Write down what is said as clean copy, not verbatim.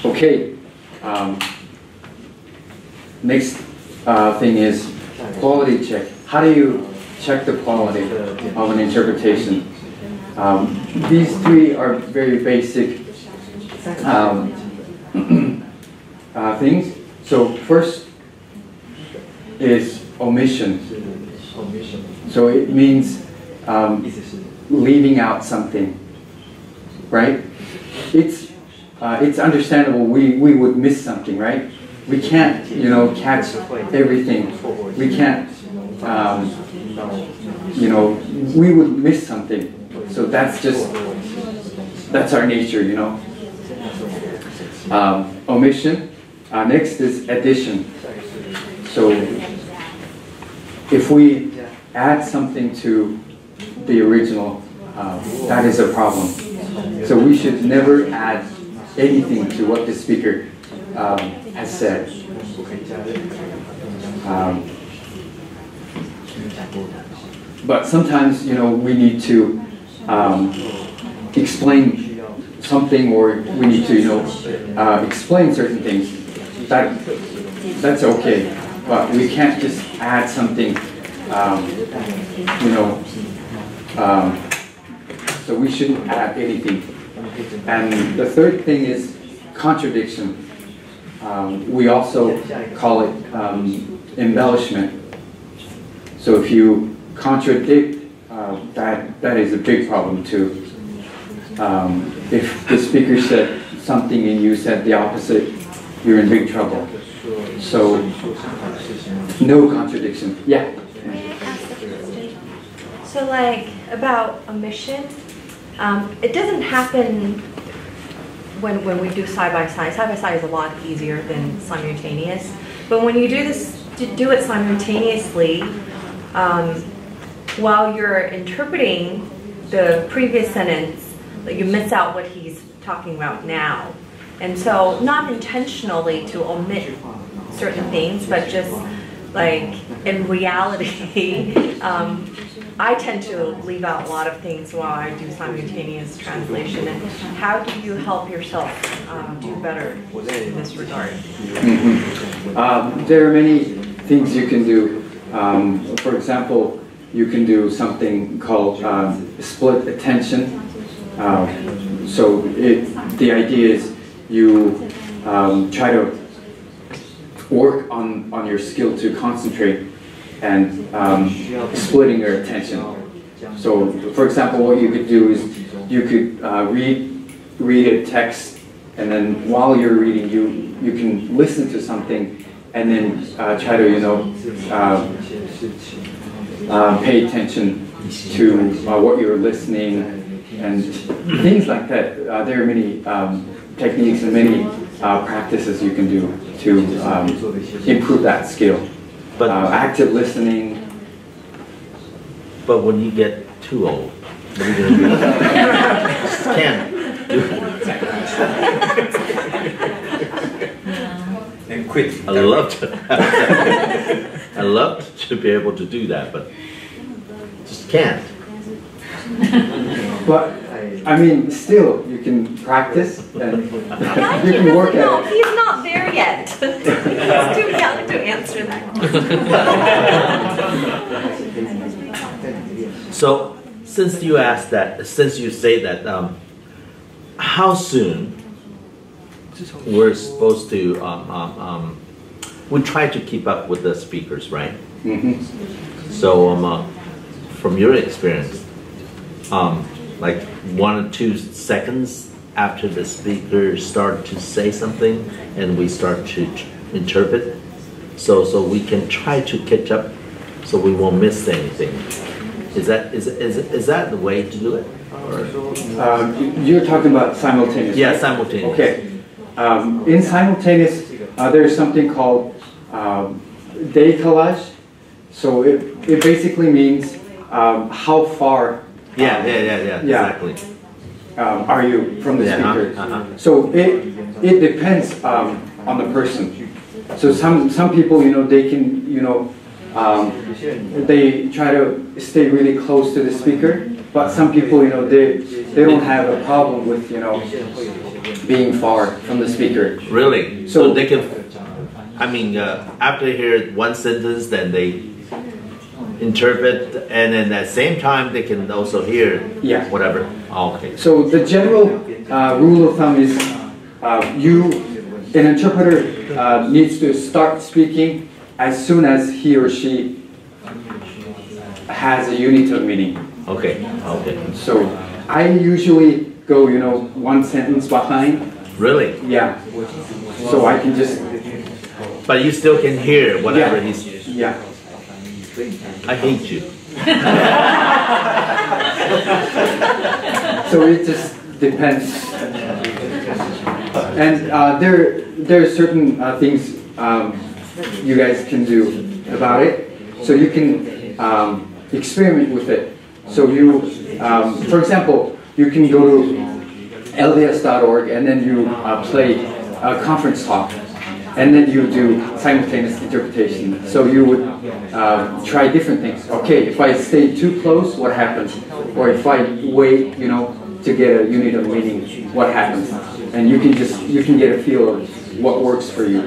Okay. Next thing is quality check. How do you check the quality of an interpretation? These three are very basic things. So first is omission. So it means leaving out something, right? It's understandable we would miss something, right? We can't, catch everything. We can't, we would miss something. So that's our nature, Omission. Next is addition. So if we add something to the original, that is a problem. So we should never add anything to what the speaker has said. But sometimes, we need to explain something, or we need to, explain certain things. That's okay. But we can't just add something, so we shouldn't add anything. And the third thing is contradiction. We also call it embellishment. So if you contradict, that is a big problem too. If the speaker said something and you said the opposite, you're in big trouble. So no contradiction. Yeah. May I ask a question? So like about omission, it doesn't happen when we do side by side. Side by side is a lot easier than simultaneous. But when you do it simultaneously, while you're interpreting the previous sentence, you miss out what he's talking about now. And so not intentionally to omit certain things, but just like in reality, I tend to leave out a lot of things while I do simultaneous translation. And how do you help yourself do better in this regard? There are many things you can do. For example, you can do something called split attention. So the idea is you try to work on your skill to concentrate and splitting your attention. So, for example, what you could do is you could read a text, and then while you're reading, you can listen to something, and then try to pay attention to what you're listening and things like that. There are many techniques and many practices you can do to improve that skill. But active listening. But when you get too old, what are you going to do? Can't do it. And quit. I love to be able to do that, but just can't. But I mean, still, you can practice and you can work at it. He's not there yet. He's too young to answer that. So, since you asked that, since you say that, how soon we're supposed to, we try to keep up with the speakers, right? So, from your experience, like 1 or 2 seconds after the speaker start to say something and we start to interpret, so we can try to catch up so we won't miss anything. Is that the way to do it? Or? You're talking about simultaneous. Yeah, right? simultaneous. Okay. In simultaneous, there's something called décalage. So it basically means how far. Yeah, exactly. Are you from the speaker? So it depends on the person. So some people, they can, they try to stay really close to the speaker. But some people, they don't have a problem with, being far from the speaker. Really? So So they can, I mean, after they hear one sentence, then they interpret, and then at the same time they can also hear Yeah. whatever. Oh, okay. So the general rule of thumb is an interpreter needs to start speaking as soon as he or she has a unit of meaning. Okay. Okay. So I usually go, one sentence behind. Really? Yeah. So I can just, But you still can hear whatever Yeah. he's. yeah. I hate you. So it just depends. And there are certain things you guys can do about it. So you can experiment with it. So you, for example, you can go to lds.org and then you play a conference talk. And then you do simultaneous interpretation. So you would try different things. Okay, if I stay too close, what happens? Or if I wait, to get a unit of meaning, what happens? And you can get a feel of what works for you.